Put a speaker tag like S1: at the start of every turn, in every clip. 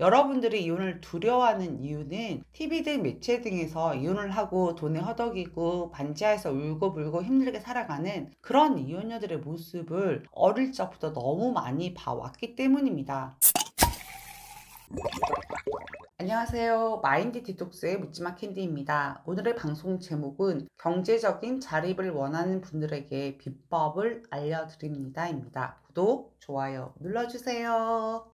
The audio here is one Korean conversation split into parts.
S1: 여러분들이 이혼을 두려워하는 이유는 TV 등 매체 등에서 이혼을 하고 돈에 허덕이고 반지하에서 울고불고 힘들게 살아가는 그런 이혼녀들의 모습을 어릴 적부터 너무 많이 봐왔기 때문입니다. 안녕하세요. 마인드 디톡스의 묻지마 캔디입니다. 오늘의 방송 제목은 경제적인 자립을 원하는 분들에게 비법을 알려드립니다입니다. 구독, 좋아요 눌러주세요.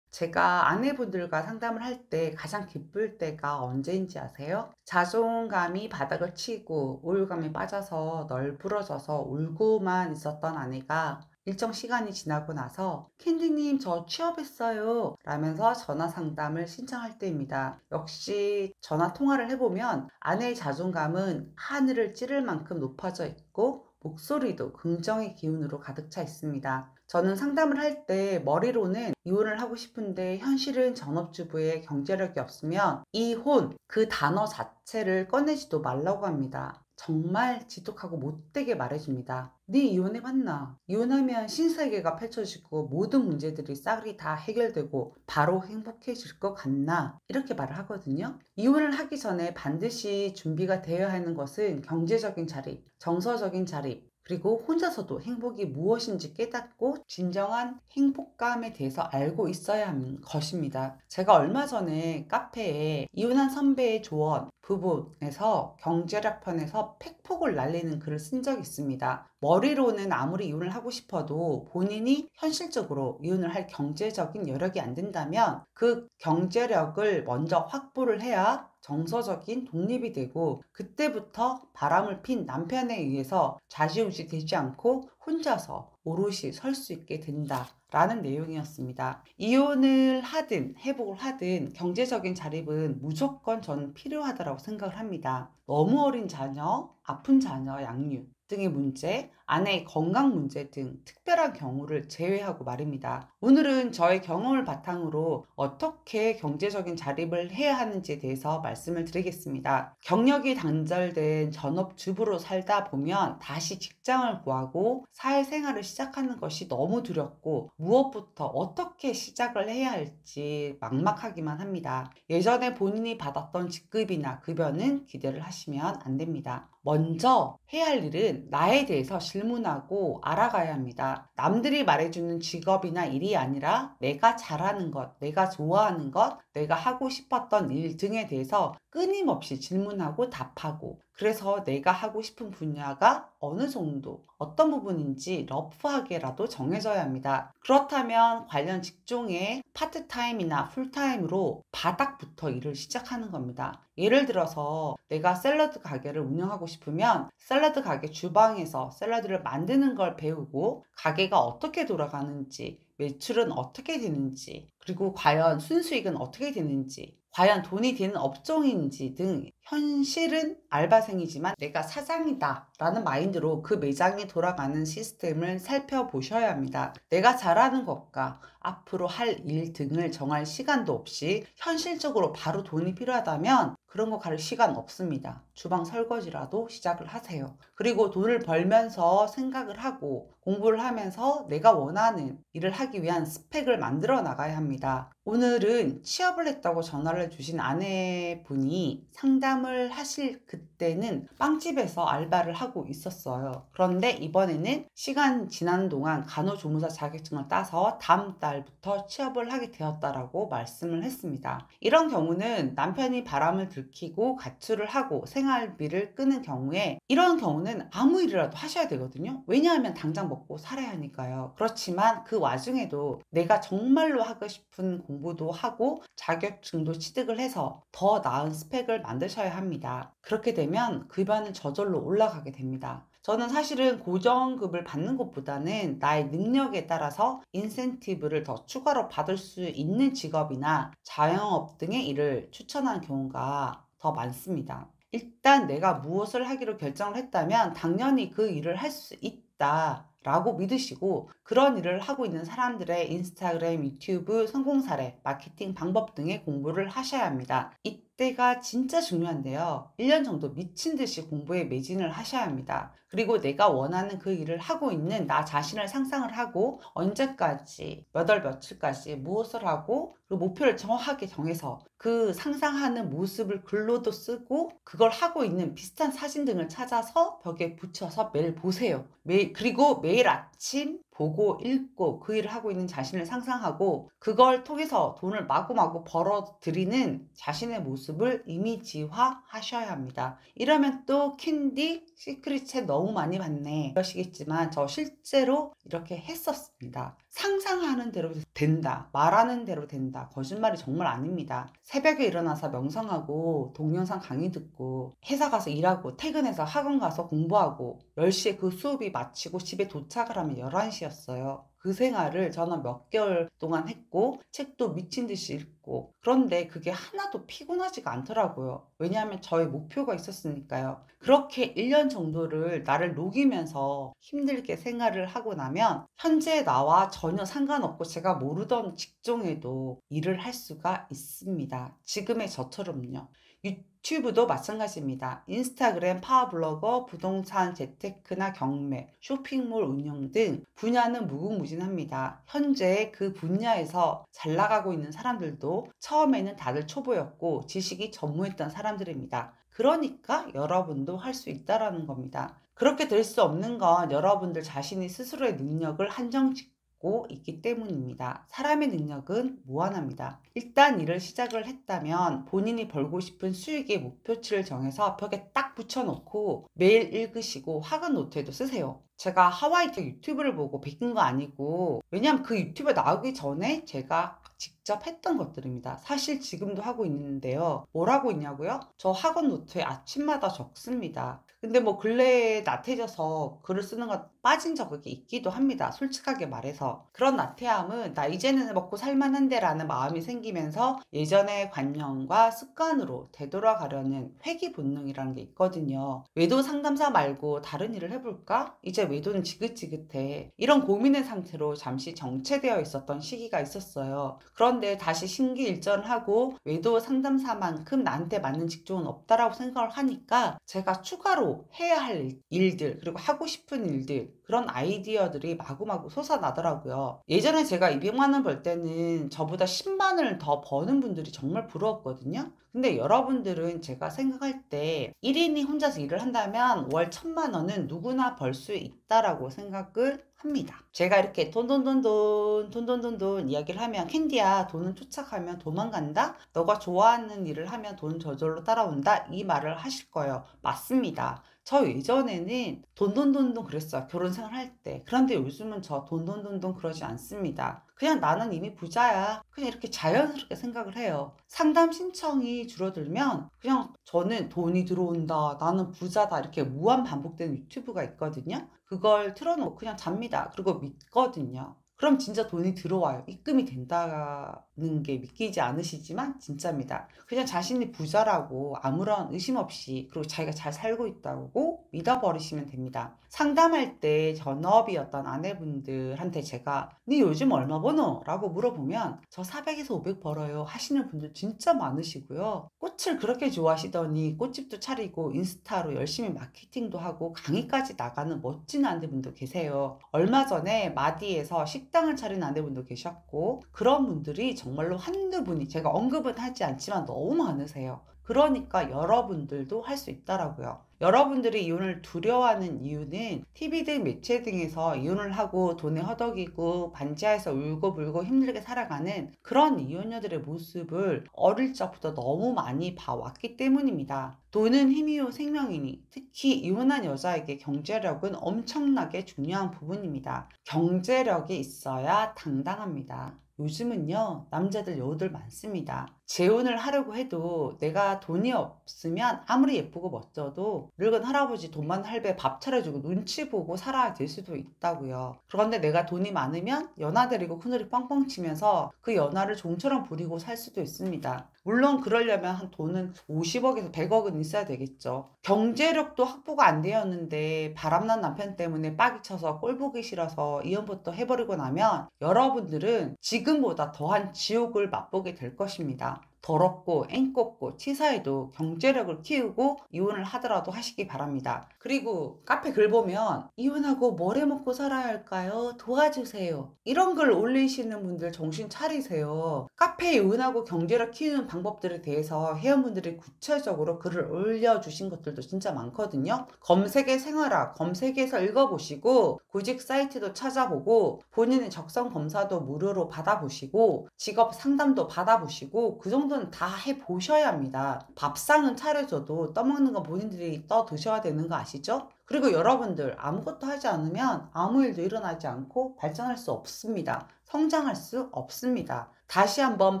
S1: 제가 아내분들과 상담을 할 때 가장 기쁠 때가 언제인지 아세요? 자존감이 바닥을 치고 우울감에 빠져서 널브러져서 울고만 있었던 아내가 일정 시간이 지나고 나서 캔디님 저 취업했어요 라면서 전화 상담을 신청할 때입니다. 역시 전화 통화를 해보면 아내의 자존감은 하늘을 찌를 만큼 높아져 있고 목소리도 긍정의 기운으로 가득 차 있습니다. 저는 상담을 할 때 머리로는 이혼을 하고 싶은데 현실은 전업주부의 경제력이 없으면 이혼 그 단어 자체를 꺼내지도 말라고 합니다. 정말 지독하고 못되게 말해줍니다. 네 이혼해봤나? 이혼하면 신세계가 펼쳐지고 모든 문제들이 싹이 다 해결되고 바로 행복해질 것 같나? 이렇게 말을 하거든요. 이혼을 하기 전에 반드시 준비가 되어야 하는 것은 경제적인 자립, 정서적인 자립, 그리고 혼자서도 행복이 무엇인지 깨닫고 진정한 행복감에 대해서 알고 있어야 하는 것입니다. 제가 얼마 전에 카페에 이혼한 선배의 조언 부분에서 경제력 편에서 팩폭을 날리는 글을 쓴 적이 있습니다. 머리로는 아무리 이혼을 하고 싶어도 본인이 현실적으로 이혼을 할 경제적인 여력이 안 된다면 그 경제력을 먼저 확보를 해야 정서적인 독립이 되고 그때부터 바람을 핀 남편에 의해서 좌지우지 되지 않고 혼자서 오롯이 설 수 있게 된다라는 내용이었습니다. 이혼을 하든 회복을 하든 경제적인 자립은 무조건 저는 필요하다고 생각을 합니다. 너무 어린 자녀, 아픈 자녀 양육 등의 문제, 아내의 건강 문제 등 특별한 경우를 제외하고 말입니다. 오늘은 저의 경험을 바탕으로 어떻게 경제적인 자립을 해야 하는지에 대해서 말씀을 드리겠습니다. 경력이 단절된 전업주부로 살다 보면 다시 직장을 구하고 사회생활을 시작하는 것이 너무 두렵고 무엇부터 어떻게 시작을 해야 할지 막막하기만 합니다. 예전에 본인이 받았던 직급이나 급여는 기대를 하시면 안 됩니다. 먼저 해야 할 일은 나에 대해서 질문하고 알아가야 합니다. 남들이 말해주는 직업이나 일이 아니라 내가 잘하는 것, 내가 좋아하는 것, 내가 하고 싶었던 일 등에 대해서 끊임없이 질문하고 답하고 그래서 내가 하고 싶은 분야가 어느 정도 어떤 부분인지 러프하게라도 정해져야 합니다. 그렇다면 관련 직종의 파트타임이나 풀타임으로 바닥부터 일을 시작하는 겁니다. 예를 들어서 내가 샐러드 가게를 운영하고 싶으면 샐러드 가게 주방에서 샐러드를 만드는 걸 배우고 가게가 어떻게 돌아가는지 매출은 어떻게 되는지 그리고 과연 순수익은 어떻게 되는지 과연 돈이 되는 업종인지 등 현실은 알바생이지만 내가 사장이다 라는 마인드로 그 매장이 돌아가는 시스템을 살펴보셔야 합니다. 내가 잘하는 것과 앞으로 할 일 등을 정할 시간도 없이 현실적으로 바로 돈이 필요하다면 그런 거 가릴 시간 없습니다. 주방 설거지라도 시작을 하세요. 그리고 돈을 벌면서 생각을 하고 공부를 하면서 내가 원하는 일을 하기 위한 스펙을 만들어 나가야 합니다. 오늘은 취업을 했다고 전화를 주신 아내분이 상담을 하실 그때는 빵집에서 알바를 하고 있었어요. 그런데 이번에는 시간 지나는 동안 간호조무사 자격증을 따서 다음 달부터 취업을 하게 되었다라고 말씀을 했습니다. 이런 경우는 남편이 바람을 들키고 가출을 하고 생활비를 끄는 경우에 이런 경우는 아무 일이라도 하셔야 되거든요. 왜냐하면 당장 먹고 살아야 하니까요. 그렇지만 그 와중에도 내가 정말로 하고 싶은 공부도 하고 자격증도 취득을 해서 더 나은 스펙을 만드셔야 합니다. 그렇게 되면 급여는 저절로 올라가게 됩니다. 저는 사실은 고정급을 받는 것보다는 나의 능력에 따라서 인센티브를 더 추가로 받을 수 있는 직업이나 자영업 등의 일을 추천하는 경우가 더 많습니다. 일단 내가 무엇을 하기로 결정을 했다면 당연히 그 일을 할 수 있다 라고 믿으시고 그런 일을 하고 있는 사람들의 인스타그램, 유튜브 성공 사례, 마케팅 방법 등의 공부를 하셔야 합니다. 이때가 진짜 중요한데요. 1년 정도 미친 듯이 공부에 매진을 하셔야 합니다. 그리고 내가 원하는 그 일을 하고 있는 나 자신을 상상을 하고 언제까지, 몇 월 며칠까지 무엇을 하고 그리고 목표를 정확하게 정해서 그 상상하는 모습을 글로도 쓰고 그걸 하고 있는 비슷한 사진 등을 찾아서 벽에 붙여서 매일 보세요. 그리고 매일 아침 보고 읽고 그 일을 하고 있는 자신을 상상하고 그걸 통해서 돈을 마구마구 벌어들이는 자신의 모습을 이미지화 하셔야 합니다. 이러면 또 캔디 시크릿 챗 너무 많이 봤네 그러시겠지만 저 실제로 이렇게 했었습니다. 상상하는 대로 된다. 말하는 대로 된다. 거짓말이 정말 아닙니다. 새벽에 일어나서 명상하고 동영상 강의 듣고 회사 가서 일하고 퇴근해서 학원 가서 공부하고 10시에 그 수업이 마치고 집에 도착을 하면 11시였어요. 그 생활을 저는 몇 개월 동안 했고 책도 미친 듯이 읽고 그런데 그게 하나도 피곤하지가 않더라고요. 왜냐하면 저의 목표가 있었으니까요. 그렇게 1년 정도를 나를 녹이면서 힘들게 생활을 하고 나면 현재 나와 전혀 상관없고 제가 모르던 직종에도 일을 할 수가 있습니다. 지금의 저처럼요. 유튜브도 마찬가지입니다. 인스타그램, 파워블로거, 부동산, 재테크나 경매, 쇼핑몰 운영 등 분야는 무궁무진합니다. 현재 그 분야에서 잘 나가고 있는 사람들도 처음에는 다들 초보였고 지식이 전무했던 사람들입니다. 그러니까 여러분도 할 수 있다라는 겁니다. 그렇게 될 수 없는 건 여러분들 자신이 스스로의 능력을 한정짓고 있기 때문입니다. 사람의 능력은 무한합니다. 일단 일을 시작을 했다면 본인이 벌고 싶은 수익의 목표치를 정해서 벽에 딱 붙여놓고 매일 읽으시고 학원 노트에도 쓰세요. 제가 하와이 유튜브를 보고 베낀 거 아니고 왜냐면 그 유튜브에 나오기 전에 제가 직접 했던 것들입니다. 사실 지금도 하고 있는데요. 뭘 하고 있냐고요? 저 학원 노트에 아침마다 적습니다. 근데 뭐 근래에 나태해져서 글을 쓰는 거 빠진 적이 있기도 합니다. 솔직하게 말해서. 그런 나태함은 나 이제는 먹고 살만한데 라는 마음이 생기면서 예전의 관념과 습관으로 되돌아가려는 회귀 본능이라는 게 있거든요. 외도 상담사 말고 다른 일을 해볼까? 이제 외도는 지긋지긋해. 이런 고민의 상태로 잠시 정체되어 있었던 시기가 있었어요. 그런데 다시 신기일전을 하고 외도 상담사만큼 나한테 맞는 직종은 없다라고 생각을 하니까 제가 추가로 해야 할 일들 그리고 하고 싶은 일들 그런 아이디어들이 마구마구 솟아나더라고요. 예전에 제가 200만 원 벌 때는 저보다 10만 원을 더 버는 분들이 정말 부러웠거든요. 근데 여러분들은 제가 생각할 때 1인이 혼자서 일을 한다면 월 1000만 원은 누구나 벌 수 있다라고 생각을 합니다. 제가 이렇게 돈돈돈돈 이야기를 하면 캔디야 돈은 쫓아가면 도망간다? 너가 좋아하는 일을 하면 돈 저절로 따라온다? 이 말을 하실 거예요. 맞습니다. 저 예전에는 돈돈돈돈 그랬어요. 결혼 생활 할 때. 그런데 요즘은 저 돈돈돈돈 그러지 않습니다. 그냥 나는 이미 부자야. 그냥 이렇게 자연스럽게 생각을 해요. 상담 신청이 줄어들면 그냥 저는 돈이 들어온다. 나는 부자다. 이렇게 무한 반복되는 유튜브가 있거든요. 그걸 틀어놓고 그냥 잡니다. 그리고 믿거든요. 그럼 진짜 돈이 들어와요. 입금이 된다는 게 믿기지 않으시지만 진짜입니다. 그냥 자신이 부자라고 아무런 의심 없이 그리고 자기가 잘 살고 있다고 믿어버리시면 됩니다. 상담할 때 전업이었던 아내분들한테 제가 네 요즘 얼마 버노? 라고 물어보면 저 400에서 500 벌어요 하시는 분들 진짜 많으시고요. 꽃을 그렇게 좋아하시더니 꽃집도 차리고 인스타로 열심히 마케팅도 하고 강의까지 나가는 멋진 아내분도 계세요. 얼마 전에 마디에서 식당을 차린 아내분도 계셨고 그런 분들이 정말로 한두 분이 제가 언급은 하지 않지만 너무 많으세요. 그러니까 여러분들도 할 수 있다라고요. 여러분들이 이혼을 두려워하는 이유는 TV 등 매체 등에서 이혼을 하고 돈에 허덕이고 반지하에서 울고불고 힘들게 살아가는 그런 이혼녀들의 모습을 어릴 적부터 너무 많이 봐왔기 때문입니다. 돈은 힘이요 생명이니 특히 이혼한 여자에게 경제력은 엄청나게 중요한 부분입니다. 경제력이 있어야 당당합니다. 요즘은요 남자들 여우들 많습니다. 재혼을 하려고 해도 내가 돈이 없으면 아무리 예쁘고 멋져도 늙은 할아버지 돈 많은 할배 밥 차려주고 눈치 보고 살아야 될 수도 있다고요. 그런데 내가 돈이 많으면 연하 데리고 큰소리 뻥뻥 치면서 그 연하를 종처럼 부리고 살 수도 있습니다. 물론 그러려면 한 돈은 50억에서 100억은 있어야 되겠죠. 경제력도 확보가 안 되었는데 바람난 남편 때문에 빡이 쳐서 꼴 보기 싫어서 이혼부터 해버리고 나면 여러분들은 지금보다 더한 지옥을 맛보게 될 것입니다. 더럽고 앵꼽고 치사해도 경제력을 키우고 이혼을 하더라도 하시기 바랍니다. 그리고 카페 글 보면 이혼하고 뭘 해먹고 살아야 할까요? 도와주세요. 이런 글 올리시는 분들 정신 차리세요. 카페 이혼하고 경제력 키우는 방법들에 대해서 회원분들이 구체적으로 글을 올려주신 것들도 진짜 많거든요. 검색에 생활화, 검색해서 읽어보시고 구직 사이트도 찾아보고 본인의 적성 검사도 무료로 받아보시고 직업 상담도 받아보시고 그 정도는 다 해보셔야 합니다. 밥상은 차려줘도 떠먹는 거 본인들이 떠 드셔야 되는 거 아시죠? 그리고 여러분들 아무것도 하지 않으면 아무 일도 일어나지 않고 발전할 수 없습니다. 성장할 수 없습니다. 다시 한번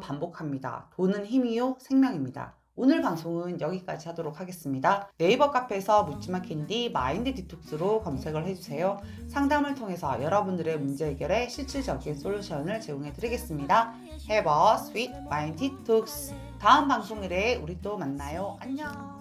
S1: 반복합니다. 돈은 힘이요 생명입니다. 오늘 방송은 여기까지 하도록 하겠습니다. 네이버 카페에서 묻지마 캔디 마인드 디톡스로 검색을 해주세요. 상담을 통해서 여러분들의 문제 해결에 실질적인 솔루션을 제공해 드리겠습니다. Have a sweet mind detox. 다음 방송일에 우리 또 만나요. 안녕.